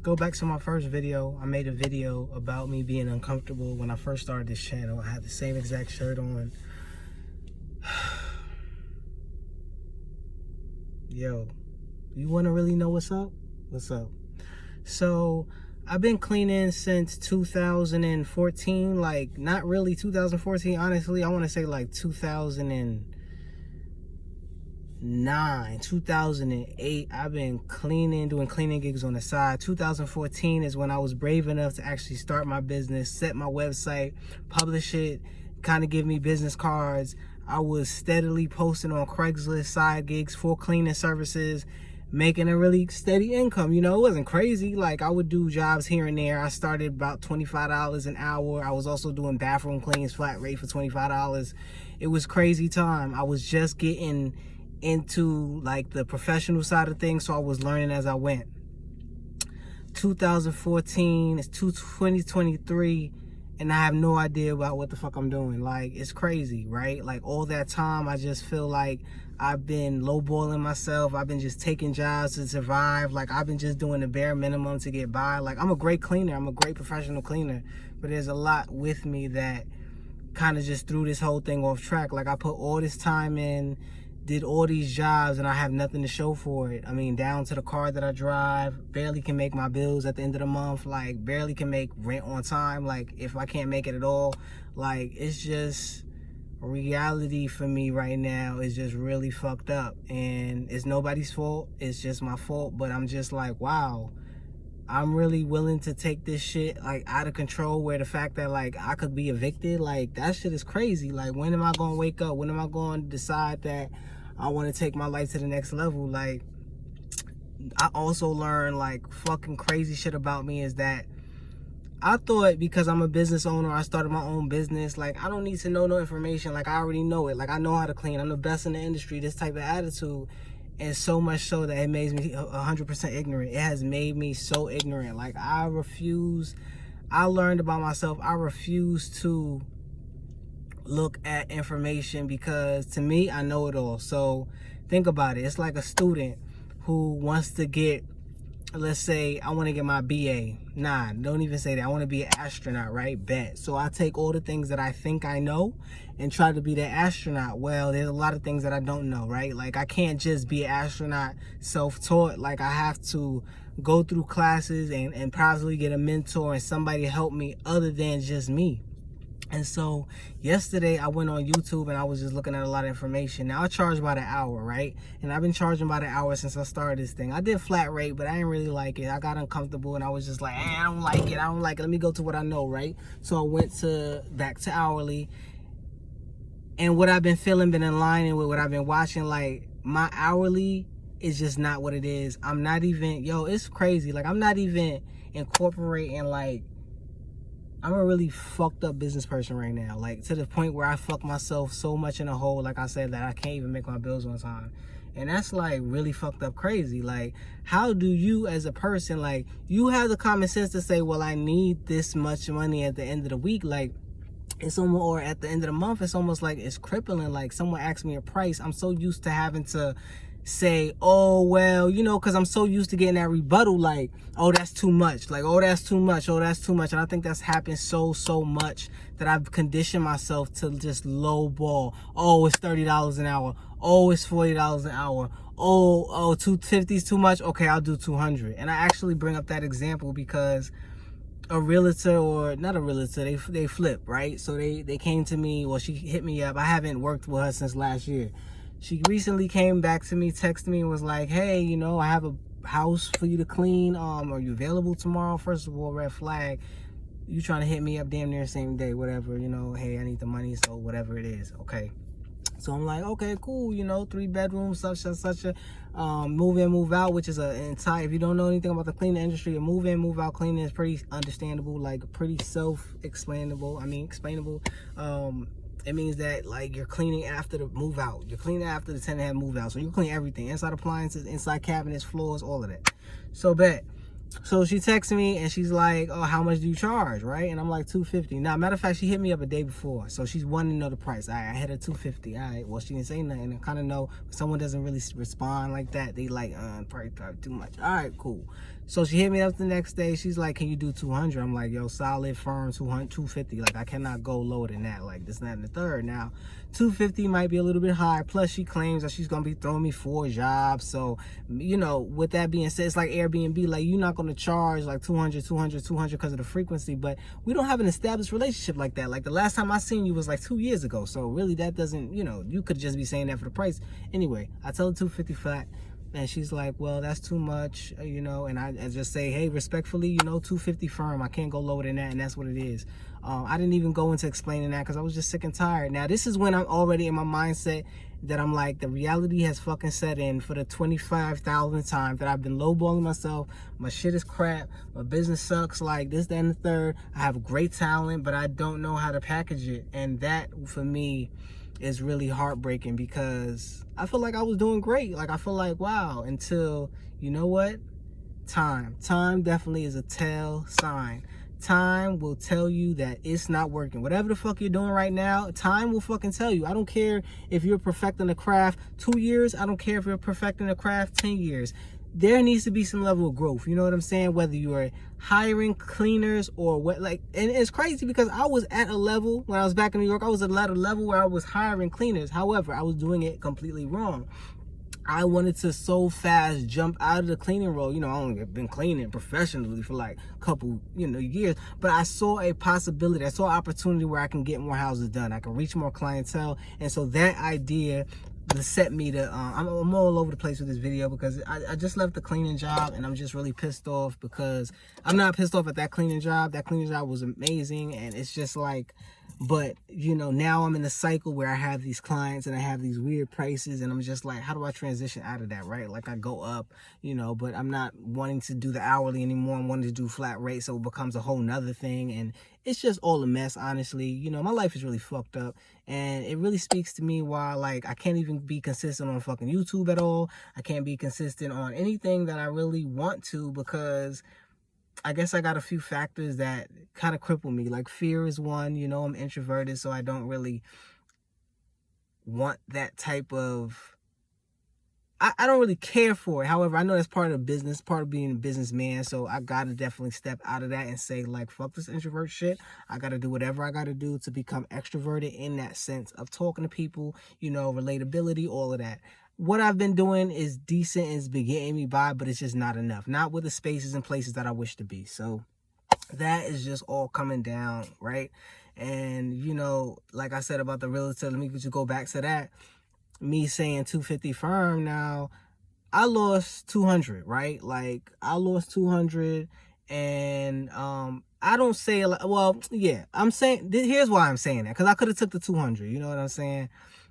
Go back to my first video. I made a video about me being uncomfortable when I first started this channel. I had the same exact shirt on. Yo, you want to really know what's up? What's up? So I've been cleaning since 2014. Like, not really 2014, honestly. I want to say like 2009, 2008. I've been cleaning, doing cleaning gigs on the side. 2014 is when I was brave enough to actually start my business, set my website, publish it, kind of give me business cards. I was steadily posting on Craigslist side gigs for cleaning services, making a really steady income. You know, it wasn't crazy. Like, I would do jobs here and there. I started about $25 an hour. I was also doing bathroom cleans, flat rate for $25. It was crazy time. I was just getting into like the professional side of things, so I was learning as I went. 2014, it's 2023, and I have no idea about what the fuck I'm doing. Like, it's crazy, right? Like, all that time, I just feel like I've been lowballing myself. I've been just taking jobs to survive. Like, I've been just doing the bare minimum to get by. Like, I'm a great cleaner. I'm a great professional cleaner. But there's a lot with me that kind of just threw this whole thing off track. Like, I put all this time in, did all these jobs, and I have nothing to show for it. I mean, down to the car that I drive, barely can make my bills at the end of the month, like, barely can make rent on time, like, if I can't make it at all. Like, it's just, reality for me right now is just really fucked up, and it's nobody's fault, it's just my fault. But I'm just like, wow, I'm really willing to take this shit like out of control, where the fact that like I could be evicted, like, that shit is crazy. Like, when am I gonna wake up? When am I going to decide that I want to take my life to the next level? Like, I also learned like fucking crazy shit about me is that I thought because I'm a business owner, I started my own business, like, I don't need to know no information. Like, I already know it. Like, I know how to clean. I'm the best in the industry, this type of attitude. And so much so that it makes me 100% ignorant. It has made me so ignorant. Like, I learned about myself, I refuse to look at information, because to me, I know it all. So think about it. It's like a student who wants to get, let's say I want to get my BA. Nah, don't even say that. I want to be an astronaut, right? Bet. So I take all the things that I think I know and try to be that astronaut. Well, there's a lot of things that I don't know, right? Like, I can't just be an astronaut self-taught. Like, I have to go through classes and possibly get a mentor and somebody to help me other than just me. And so yesterday I went on YouTube and I was just looking at a lot of information. Now, I charge by the hour, right? And I've been charging by the hour since I started this thing. I did flat rate, but I didn't really like it. I got uncomfortable and I was just like, I don't like it. I don't like it. Let me go to what I know, right? So I went back to hourly. And what I've been feeling, been in line with what I've been watching, like, my hourly is just not what it is. I'm not even, yo, it's crazy. Like, I'm not even incorporating, like, I'm a really fucked up business person right now. Like, to the point where I fuck myself so much in a hole, like I said, that I can't even make my bills on time. And that's like really fucked up crazy. Like, how do you as a person, like, you have the common sense to say, well, I need this much money at the end of the week. Like, it's almost, or at the end of the month, it's almost like it's crippling. Like, someone asks me a price, I'm so used to having to say, oh, well, you know, because I'm so used to getting that rebuttal, like, oh, that's too much, like, oh, that's too much, oh, that's too much. And I think that's happened so much that I've conditioned myself to just lowball. Oh, it's $30 an hour. Oh, it's $40 an hour. Oh, $250 is too much. Okay, I'll do $200. And I actually bring up that example because a realtor, or not a realtor, they flip, right? So they came to me, well, she hit me up. I haven't worked with her since last year. She recently came back to me, texted me, and was like, hey, you know, I have a house for you to clean. Are you available tomorrow? First of all, red flag. You trying to hit me up damn near the same day, whatever, you know, hey, I need the money, so whatever it is, okay. So I'm like, okay, cool, you know, 3 bedrooms, such a move in, move out, which is a entire, if you don't know anything about the cleaning industry, a move in, move out cleaning is pretty understandable, like pretty self-explainable. Explainable. It means that, like, you're cleaning after the move out. You're cleaning after the tenant had moved out. So you clean everything, inside appliances, inside cabinets, floors, all of that. So bet. So she texts me and she's like, oh, how much do you charge, right? And I'm like, $250. Now, matter of fact, she hit me up a day before, so she's wanting to know the price. All right, I hit her $250. All right, well, she didn't say nothing. I kind of know when someone doesn't really respond like that, they like, probably too much. All right, cool. So she hit me up the next day. She's like, can you do 200? I'm like, yo, solid, firm, 200, 250. Like, I cannot go lower than that. Like, this, that, and the third. Now, 250 might be a little bit high. Plus, she claims that she's going to be throwing me 4 jobs. So, you know, with that being said, it's like Airbnb. Like, you're not going to charge like 200 because of the frequency. But we don't have an established relationship like that. Like, the last time I seen you was like 2 years ago. So, really, that doesn't, you know, you could just be saying that for the price. Anyway, I tell her 250 flat. And she's like, well, that's too much, you know, and I just say, hey, respectfully, you know, 250 firm. I can't go lower than that, and that's what it is. I didn't even go into explaining that because I was just sick and tired. Now, this is when I'm already in my mindset that I'm like, the reality has fucking set in for the 25,000th time that I've been lowballing myself. My shit is crap. My business sucks, like this, that, and the third. I have great talent, but I don't know how to package it. And that, for me, is really heartbreaking because I feel like I was doing great. Like, I feel like, wow, until, you know what? Time definitely is a tell sign. Time will tell you that it's not working. Whatever the fuck you're doing right now, time will fucking tell you. I don't care if you're perfecting the craft 2 years. I don't care if you're perfecting the craft 10 years. There needs to be some level of growth. You know what I'm saying? Whether you are hiring cleaners or what, like, and it's crazy because I was at a level when I was back in New York, I was at a level where I was hiring cleaners. However, I was doing it completely wrong. I wanted to so fast jump out of the cleaning role. You know, I only been cleaning professionally for like a couple, you know, years, but I saw a possibility. I saw an opportunity where I can get more houses done. I can reach more clientele. And so that idea set me to, I'm all over the place with this video because I just left the cleaning job and I'm just really pissed off because I'm not pissed off at that cleaning job. That cleaning job was amazing. And it's just like, but you know, now I'm in a cycle where I have these clients and I have these weird prices and I'm just like, how do I transition out of that, right? Like, I go up, you know, but I'm not wanting to do the hourly anymore. I'm wanting to do flat rate, so it becomes a whole nother thing. And it's just all a mess, honestly. You know, my life is really fucked up, and it really speaks to me why, like, I can't even be consistent on fucking YouTube at all. I can't be consistent on anything that I really want to because I guess I got a few factors that kind of cripple me. Like, fear is one. You know, I'm introverted, so I don't really want that type of, I don't really care for it. However, I know that's part of business, part of being a businessman. So I gotta definitely step out of that and say, like, fuck this introvert shit. I gotta do whatever I gotta do to become extroverted in that sense of talking to people, you know, relatability, all of that. What I've been doing is decent and it's been getting me by, but it's just not enough. Not with the spaces and places that I wish to be. So that is just all coming down, right? And, you know, like I said about the realtor, let me just go back to that. Me saying 250 firm, now I lost 200, right? Like, I lost 200, and I don't say, well, yeah, I'm saying, here's why I'm saying that, because I could have took the 200, you know what I'm saying,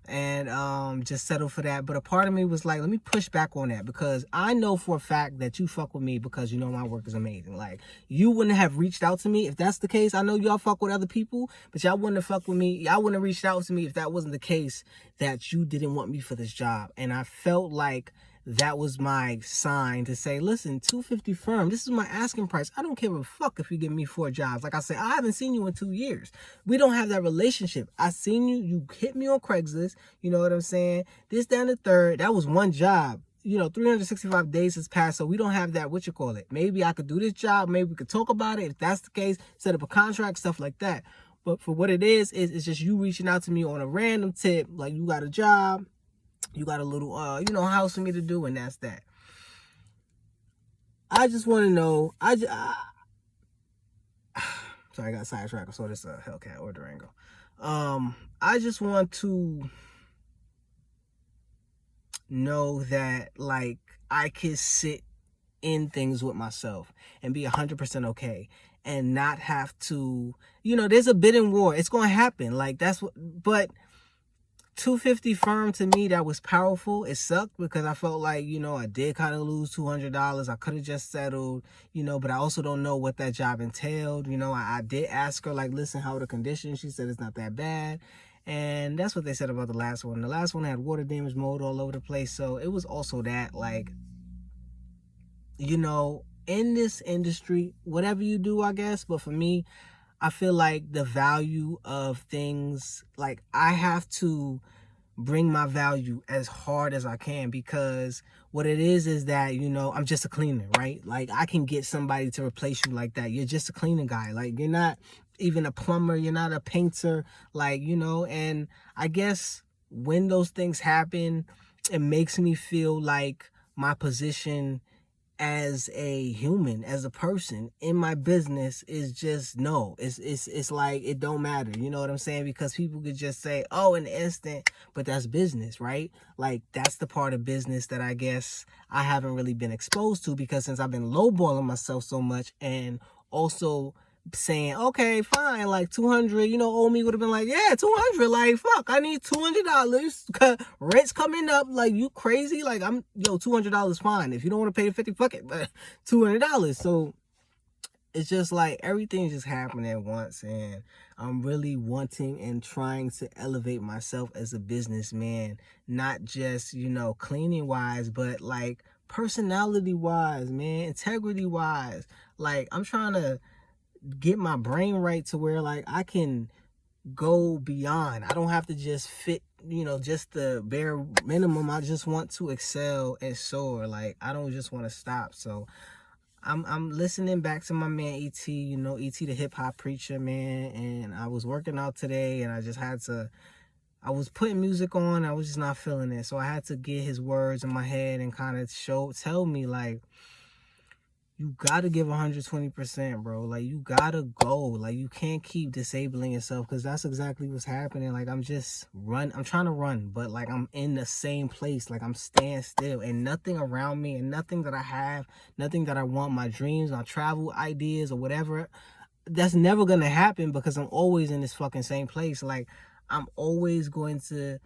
and just settled for that. But a part of me was like, let me push back on that, because I know for a fact that you fuck with me because you know my work is amazing. Like, you wouldn't have reached out to me if that's the case. I know y'all fuck with other people, but y'all wouldn't have fucked with me. Y'all wouldn't have reached out to me if that wasn't the case, that you didn't want me for this job. And I felt like that was my sign to say, listen, 250 firm, this is my asking price. I don't care a fuck if you give me 4 jobs. Like I said, I haven't seen you in 2 years. We don't have that relationship. I seen you, you hit me on Craigslist, you know what I'm saying? This, down the third, that was one job. You know, 365 days has passed, so we don't have that, what you call it. Maybe I could do this job, maybe we could talk about it. If that's the case, set up a contract, stuff like that. But for what it is it's just you reaching out to me on a random tip, like, you got a job, you got a little, you know, house for me to do, and that's that. I just want to know, sorry, I got sidetracked. I saw this Hellcat or Durango. I just want to know that, like, I can sit in things with myself and be 100% okay and not have to, you know, there's a bidding war. It's going to happen. Like, that's what, but 250 firm, to me, that was powerful. It sucked because I felt like, you know, I did kind of lose $200. I could have just settled, you know, but I also don't know what that job entailed. You know, I did ask her, like, listen, how are the conditions? She said it's not that bad. And that's what they said about the last one. The last one had water damage, mold all over the place. So it was also that, like, you know, in this industry, whatever you do, I guess, but for me, I feel like the value of things, like I have to bring my value as hard as I can, because what it is that, you know, I'm just a cleaner, right? Like I can get somebody to replace you like that. You're just a cleaning guy. Like you're not even a plumber, you're not a painter, like, you know. And I guess when those things happen, it makes me feel like my position as a human, as a person in my business is just no. It's like it don't matter. You know what I'm saying? Because people could just say, oh, in an instant, but that's business, right? Like that's the part of business that I guess I haven't really been exposed to, because since I've been lowballing myself so much, and also saying, okay, fine, like 200, you know, owe me, would have been like, yeah, 200, like, fuck, I need $200, rent's coming up, like, you crazy, like, $200 fine, if you don't want to pay the 50, fuck it, but $200, so, it's just like, everything just happened at once, and I'm really wanting and trying to elevate myself as a businessman, not just, you know, cleaning-wise, but, like, personality-wise, man, integrity-wise, like, I'm trying to get my brain right to where like I can go beyond. I don't have to just fit, you know, just the bare minimum. I just want to excel and soar. Like I don't just want to stop. So I'm listening back to my man ET, you know, ET the hip hop preacher, man, and I was working out today and I was putting music on, I was just not feeling it. So I had to get his words in my head and kind of tell me like, you gotta give 120%, bro. Like, you gotta go. Like, you can't keep disabling yourself, because that's exactly what's happening. Like, I'm trying to run, but, like, I'm in the same place. Like, I'm staying still, and nothing around me, and nothing that I have, nothing that I want, my dreams, my travel ideas, or whatever, that's never gonna happen, because I'm always in this fucking same place. Like, I'm always going to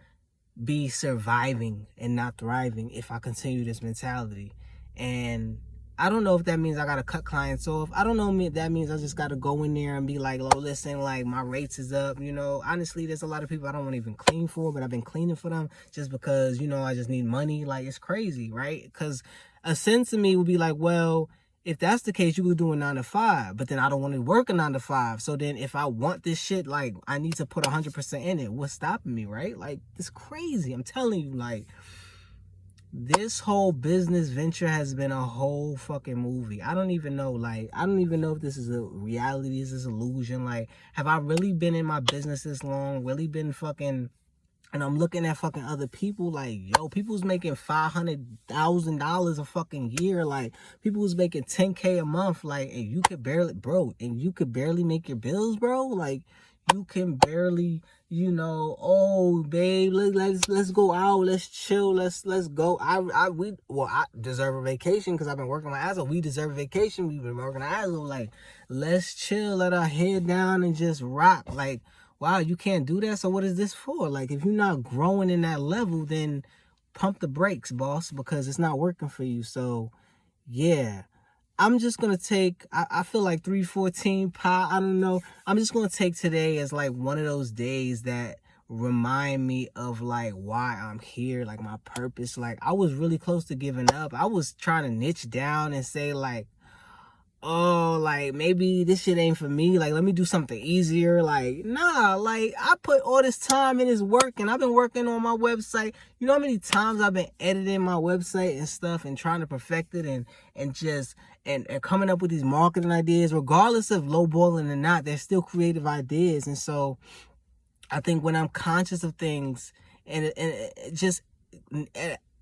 be surviving and not thriving if I continue this mentality. And I don't know if that means I gotta cut clients off. I don't know if that means I just gotta go in there and be like, "Oh, listen, like my rates is up." You know, honestly, there's a lot of people I don't want to even clean for, but I've been cleaning for them just because, you know, I just need money. Like it's crazy, right? Because a sense of me would be like, well, if that's the case, you could do a 9 to 5, but then I don't want to work a 9 to 5. So then if I want this shit, like I need to put 100% in it. What's stopping me, right? Like it's crazy. I'm telling you, like this whole business venture has been a whole fucking movie. I don't even know, like, I don't even know if this is a reality, is this illusion? Like, have I really been in my business this long, really been fucking, and I'm looking at fucking other people, like, yo, people's making $500,000 a fucking year, like, people who's making 10K a month, like, and you could barely, bro, and you could barely make your bills, bro, like, you can barely, you know, oh babe, let's go out, let's chill, let's go. I deserve a vacation because I've been working my ass off. We deserve a vacation. We've been working our ass off. Like, let's chill, let our head down and just rock. Like, wow, you can't do that. So what is this for? Like, if you're not growing in that level, then pump the brakes, boss, because it's not working for you. So yeah. I'm just going to take, I feel like 314 pi, I don't know. I'm just going to take today as like one of those days that remind me of like why I'm here, like my purpose. Like I was really close to giving up. I was trying to niche down and say like, oh, like maybe this shit ain't for me. Like, let me do something easier. Like, nah, like I put all this time in this work and I've been working on my website. You know how many times I've been editing my website and stuff and trying to perfect it and just and coming up with these marketing ideas, regardless of lowballing or not, they're still creative ideas. And so I think when I'm conscious of things and it just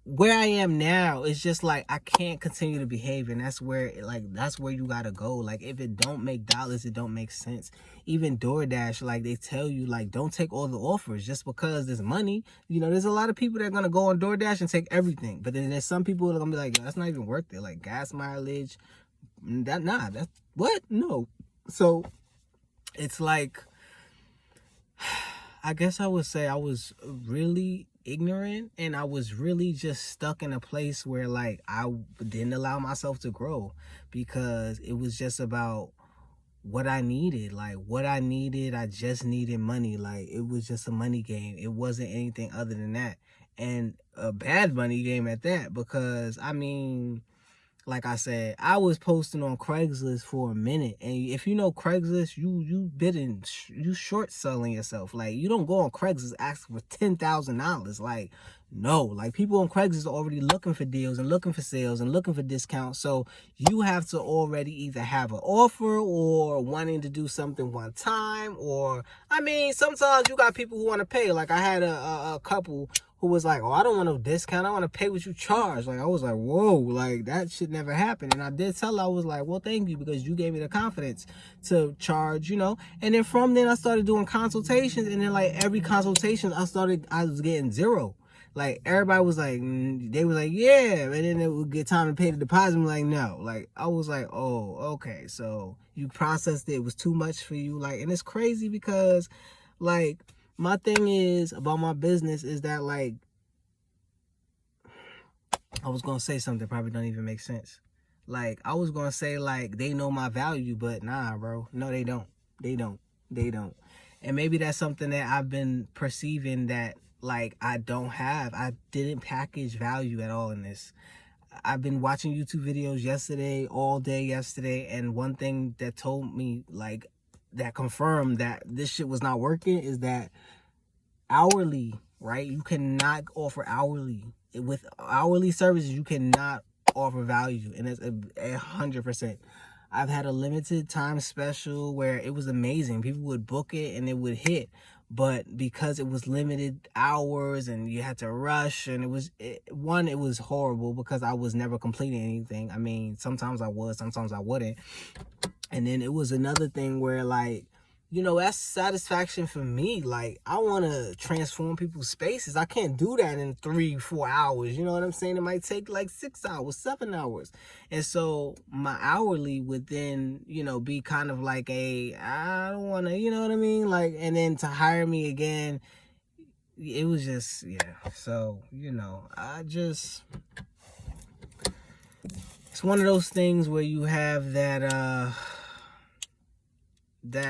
where I am now, it's just like I can't continue to behave, and that's where you gotta go. Like if it don't make dollars, it don't make sense. Even DoorDash, like they tell you, like don't take all the offers just because there's money. You know, there's a lot of people that are gonna go on DoorDash and take everything, but then there's some people that are gonna be like, yo, that's not even worth it. Like gas mileage, that's what? No. So it's like, I guess I would say I was really ignorant, and I was really just stuck in a place where like I didn't allow myself to grow, because it was just about what I needed. Like what I needed, I just needed money. Like it was just a money game. It wasn't anything other than that, and a bad money game at that, because I mean, like I said, I was posting on Craigslist for a minute, and if you know Craigslist, you short selling yourself. Like, you don't go on Craigslist asking for $10,000. Like, no, like, people on Craigslist are already looking for deals and looking for sales and looking for discounts. So you have to already either have an offer or wanting to do something one time, or I mean, sometimes you got people who want to pay. Like, I had a couple who was like, oh, I don't want no discount. I want to pay what you charge. Like, I was like, whoa, like, that should never happen. And I did tell her, I was like, well, thank you, because you gave me the confidence to charge, you know. And then from then I started doing consultations, and then like every consultation I was getting zero. Like, everybody was like, they were like, yeah, and then it would get time to pay the deposit. I'm like, no. Like, I was like, oh, okay, so you processed it. It was too much for you. Like, and it's crazy because, like, my thing is about my business is that, like, I was going to say something that probably don't even make sense. Like, I was going to say, like, they know my value, but nah, bro. No, they don't. They don't. They don't. And maybe that's something that I've been perceiving that, like, I don't have. I didn't package value at all in this. I've been watching YouTube videos yesterday, all day yesterday, and one thing that told me, like, that confirmed that this shit was not working is that hourly, right? You cannot offer hourly. With hourly services, you cannot offer value, and it's 100%. I've had a limited time special where it was amazing. People would book it and it would hit, but because it was limited hours and you had to rush, and it was horrible because I was never completing anything. I mean, sometimes I was, sometimes I wouldn't. And then it was another thing where, like, you know, that's satisfaction for me. Like, I want to transform people's spaces. I can't do that in 3-4 hours. You know what I'm saying? It might take like 6 hours, 7 hours. And so my hourly would then, you know, be kind of like I don't want to, you know what I mean? Like, and then to hire me again, it was just, yeah. So, you know, it's one of those things where you have that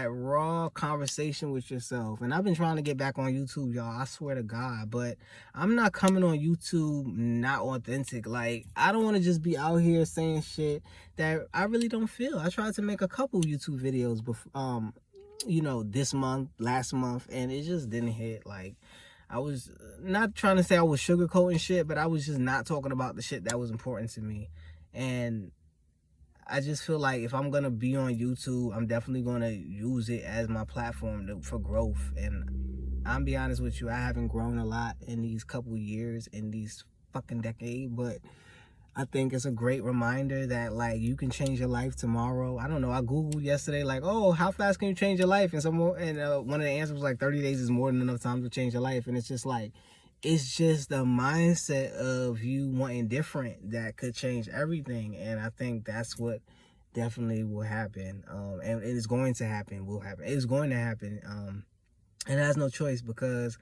raw conversation with yourself. And I've been trying to get back on YouTube, y'all, I swear to God, but I'm not coming on YouTube not authentic. Like, I don't want to just be out here saying shit that I really don't feel. I tried to make a couple YouTube videos before, you know, this month, last month, and it just didn't hit. Like, I was not trying to say I was sugarcoating shit, but I was just not talking about the shit that was important to me. And I just feel like if I'm going to be on YouTube, I'm definitely going to use it as my platform for growth. And I'll be honest with you, I haven't grown a lot in these couple years, in these fucking decades, but I think it's a great reminder that, like, you can change your life tomorrow. I don't know, I Googled yesterday, like, oh, how fast can you change your life? And one of the answers was like 30 days is more than enough time to change your life. And it's just like, it's just the mindset of you wanting different that could change everything. And I think that's what definitely will happen. And it is going to happen, It's going to happen. And it has no choice, because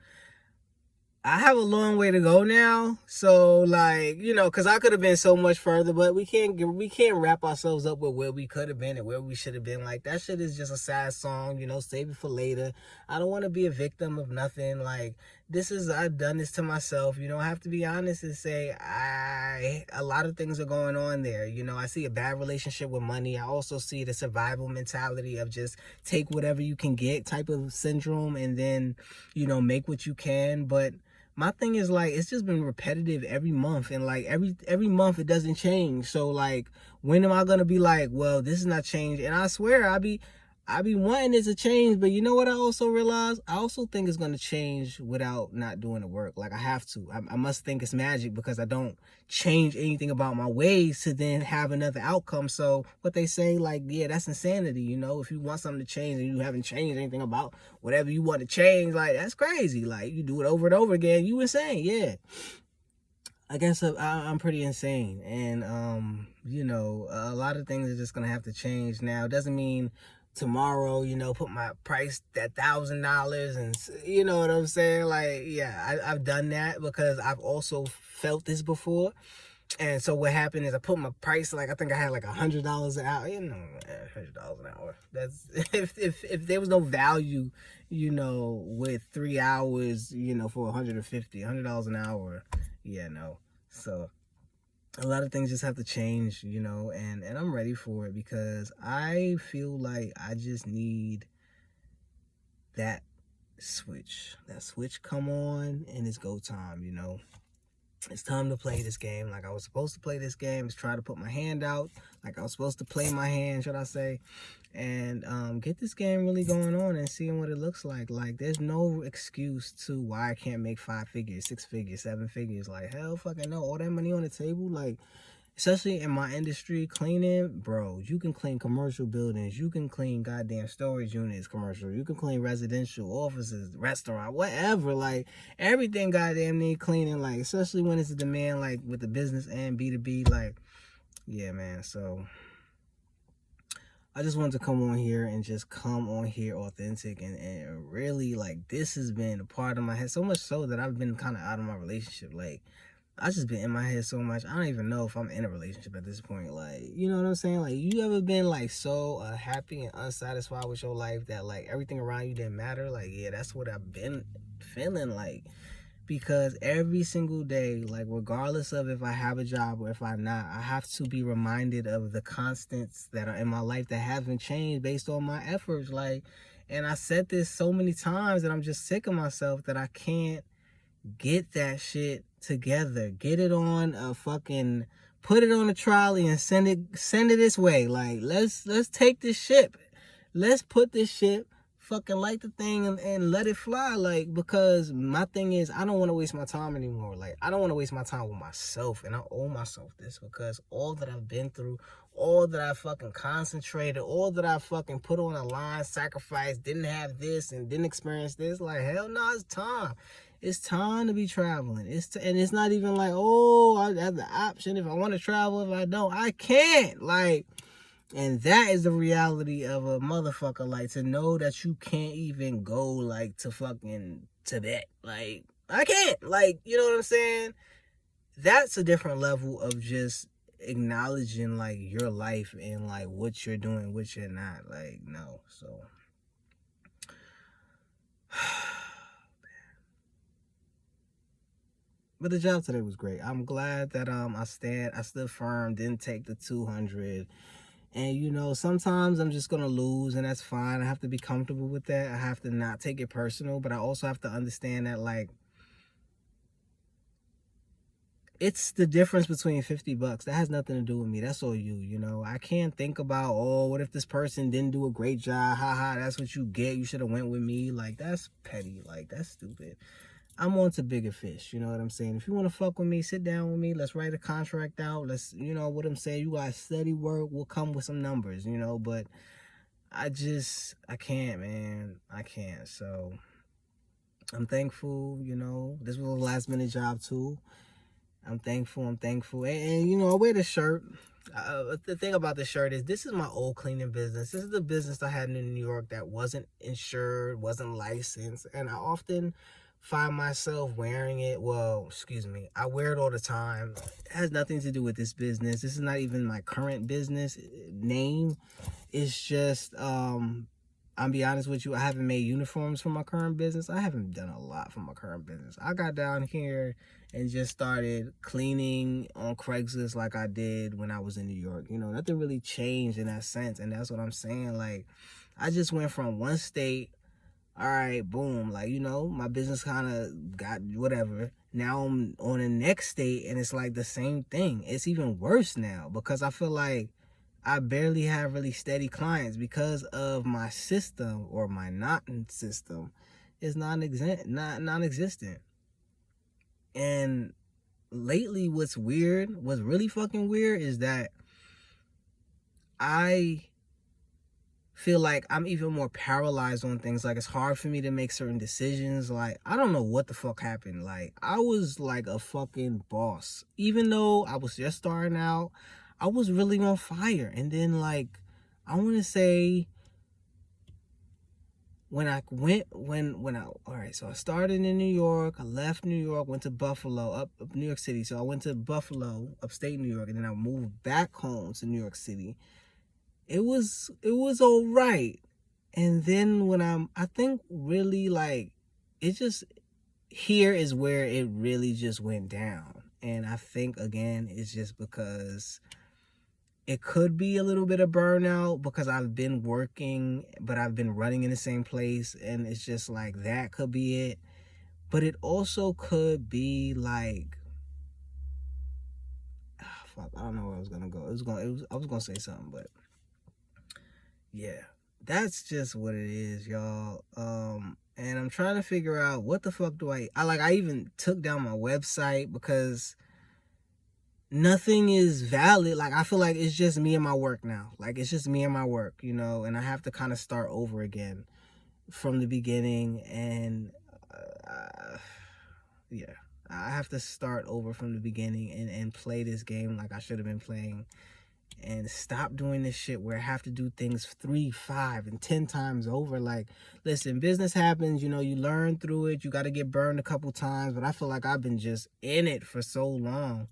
I have a long way to go now. So, like, you know, because I could have been so much further, but we can't wrap ourselves up with where we could have been and where we should have been. Like, that shit is just a sad song, you know, save it for later. I don't want to be a victim of nothing. Like, I've done this to myself. You know, I have to be honest and say, a lot of things are going on there. You know, I see a bad relationship with money. I also see the survival mentality of just take whatever you can get type of syndrome, and then, you know, make what you can. But my thing is, like, it's just been repetitive every month, and like every month it doesn't change. So, like, when am I gonna be like, well, this is not changed? And I swear I be wanting it to change, but you know what I also realize? I also think it's gonna change without not doing the work. Like, I have to. I must think it's magic, because I don't change anything about my ways to then have another outcome. So what they say, like, yeah, that's insanity. You know, if you want something to change and you haven't changed anything about whatever you want to change, like, that's crazy. Like, you do it over and over again, you insane. Yeah, I guess I'm pretty insane. And you know, a lot of things are just gonna have to change now. It doesn't mean tomorrow, you know, put my price at $1,000, and you know what I'm saying? Like, yeah, I've done that because I've also felt this before. And so what happened is I put my price, like, I think I had like $100 an hour. You know, $100 an hour. That's if there was no value, you know, with 3 hours, you know, for $150, $100 an hour. Yeah, no. So a lot of things just have to change, you know, and I'm ready for it, because I feel like I just need that switch come on, and it's go time, you know. It's time to play this game like I was supposed to play this game. It's try to put my hand out like I was supposed to play my hand, should I say, and get this game really going on and seeing what it looks like. Like, there's no excuse to why I can't make 5 figures, 6 figures, 7 figures. Like, hell fucking no. All that money on the table, like, especially in my industry, cleaning, bro, you can clean commercial buildings, you can clean goddamn storage units, commercial, you can clean residential, offices, restaurant, whatever, like, everything goddamn need cleaning, like, especially when it's a demand, like, with the business and B2B, like, yeah, man. So I just wanted to come on here and just come on here authentic, and really, like, this has been a part of my head, so much so that I've been kind of out of my relationship. Like, I just been in my head so much, I don't even know if I'm in a relationship at this point. Like, you know what I'm saying? Like, you ever been, like, so happy and unsatisfied with your life that, like, everything around you didn't matter? Like, yeah, that's what I've been feeling like. Because every single day, like, regardless of if I have a job or if I'm not, I have to be reminded of the constants that are in my life that haven't changed based on my efforts. Like, and I said this so many times that I'm just sick of myself that I can't get that shit together. Get it on a fucking, put it on a trolley and send it this way. Like, let's take this ship. Let's put this ship, fucking light the thing, and let it fly. Like, because my thing is, I don't want to waste my time anymore. Like, I don't want to waste my time with myself, and I owe myself this, because all that I've been through, all that I fucking concentrated, all that I fucking put on a line, sacrificed, didn't have this and didn't experience this. Like, hell no, it's time. It's time to be traveling. And it's not even like, oh, I have the option if I want to travel. If I don't, I can't. Like, and that is the reality of a motherfucker. Like, to know that you can't even go, like, to fucking Tibet. Like, I can't. Like, you know what I'm saying? That's a different level of just acknowledging, like, your life and, like, what you're doing, what you're not. Like, no. So but the job today was great. I'm glad that I stood firm, didn't take the 200. And, you know, sometimes I'm just gonna lose, and that's fine. I have to be comfortable with that. I have to not take it personal, but I also have to understand that, like, it's the difference between $50. That has nothing to do with me. That's all you, you know. I can't think about, oh, what if this person didn't do a great job? Haha, that's what you get. You should have went with me. Like, that's petty. Like, that's stupid. I'm on to bigger fish, you know what I'm saying? If you want to fuck with me, sit down with me. Let's write a contract out. Let's, you know what I'm saying? You got steady work. We'll come with some numbers, you know, but I can't, man. I can't. So I'm thankful, you know. This was a last minute job too. I'm thankful. And you know, I wear the shirt. The thing about the shirt is, this is my old cleaning business. This is the business I had in New York that wasn't insured, wasn't licensed. And I often find myself wearing it. Well, excuse me. I wear it all the time. It has nothing to do with this business. This is not even my current business name. It's just, I'll be honest with you, I haven't made uniforms for my current business. I haven't done a lot for my current business. I got down here and just started cleaning on Craigslist like I did when I was in New York. You know, nothing really changed in that sense. And that's what I'm saying. Like, I just went from one state, all right, boom, like, you know, my business kind of got whatever. Now I'm on the next state, and it's like the same thing. It's even worse now, because I feel like I barely have really steady clients because of my system, or my not system is non-existent. And lately, what's really fucking weird, is that I feel like I'm even more paralyzed on things. Like, it's hard for me to make certain decisions. Like, I don't know what the fuck happened. Like, I was like a fucking boss. Even though I was just starting out, I was really on fire. And then, like, I want to say, all right, so I started in New York, I left New York, went to Buffalo, up New York City. So I went to Buffalo, upstate New York, and then I moved back home to New York City. It was all right. And then when I think really, like, it just, here is where it really just went down. And I think, again, it's just because it could be a little bit of burnout because I've been working, but I've been running in the same place. And it's just like, that could be it. But it also could be like, fuck, I don't know where I was gonna go. I was gonna say something, but yeah, that's just what it is, y'all. And I'm trying to figure out what the fuck do I even took down my website because nothing is valid. Like, I feel like it's just me and my work now. Like, it's just me and my work, you know, and I have to kind of start over again from the beginning. And yeah, I have to start over from the beginning and play this game like I should have been playing, and stop doing this shit where I have to do things 3, 5, and 10 times over. Like, listen, business happens, you know, you learn through it. You got to get burned a couple times, but I feel like I've been just in it for so long,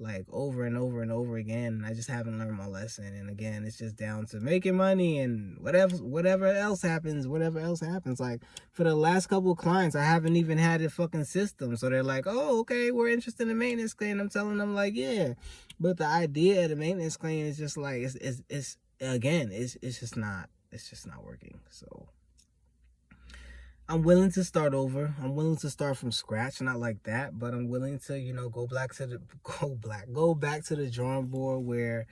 like over and over and over again, and I just haven't learned my lesson. And again, it's just down to making money and whatever else happens. Like, for the last couple of clients, I haven't even had a fucking system, so they're like, oh, okay, we're interested in maintenance claim. I'm telling them, like, yeah, but the idea of the maintenance claim is just like, it's just not working. So I'm willing to start over. I'm willing to start from scratch, not like that, but I'm willing to, you know, go back to the drawing board where,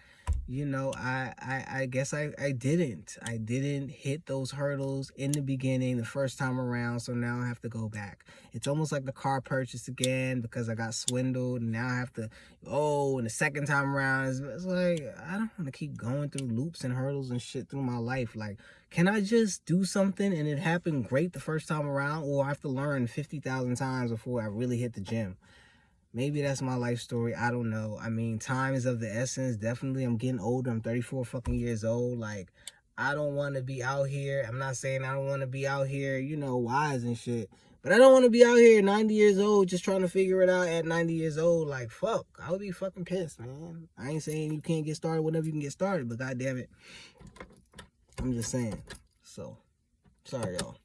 you know, I guess I didn't hit those hurdles in the beginning the first time around, so now I have to go back. It's almost like the car purchase again because I got swindled, and now I have to, and the second time around, it's like, I don't want to keep going through loops and hurdles and shit through my life. Like, can I just do something and it happened great the first time around, or I have to learn 50,000 times before I really hit the gym? Maybe that's my life story. I don't know. I mean, time is of the essence. Definitely, I'm getting older. I'm 34 fucking years old. Like, I don't want to be out here. I'm not saying I don't want to be out here, you know, wise and shit. But I don't want to be out here 90 years old just trying to figure it out at 90 years old. Like, fuck. I would be fucking pissed, man. I ain't saying you can't get started whenever you can get started, but goddamn it, I'm just saying. So, sorry, y'all.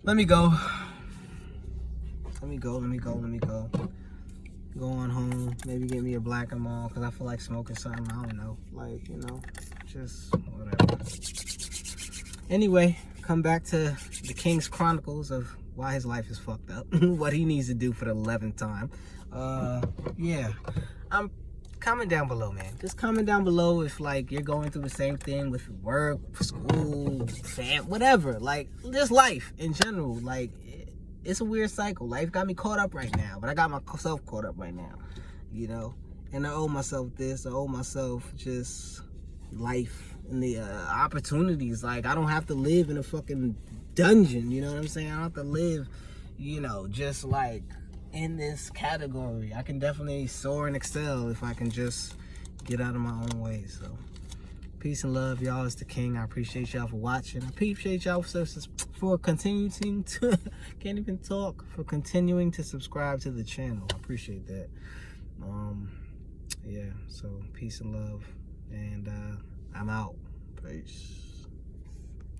Let me go. Go on home. Maybe get me a Black and Mall because I feel like smoking something. I don't know. Like, you know, just whatever. Anyway, come back to the King's Chronicles of why his life is fucked up. What he needs to do for the 11th time. Yeah. I'm comment down below, man. Just comment down below if, like, you're going through the same thing with work, school, fam, whatever. Like, just life in general. Like, it's a weird cycle. Life got me caught up right now, but I got myself caught up right now, you know? And I owe myself this. I owe myself just life and the opportunities. Like, I don't have to live in a fucking dungeon, you know what I'm saying? I don't have to live, you know, just like in this category. I can definitely soar and excel if I can just get out of my own way. So peace and love, y'all. It's the King. I appreciate y'all for watching. I appreciate y'all for continuing to can't even talk, for continuing to subscribe to the channel. I appreciate that. Yeah, so peace and love, and I'm out. Peace.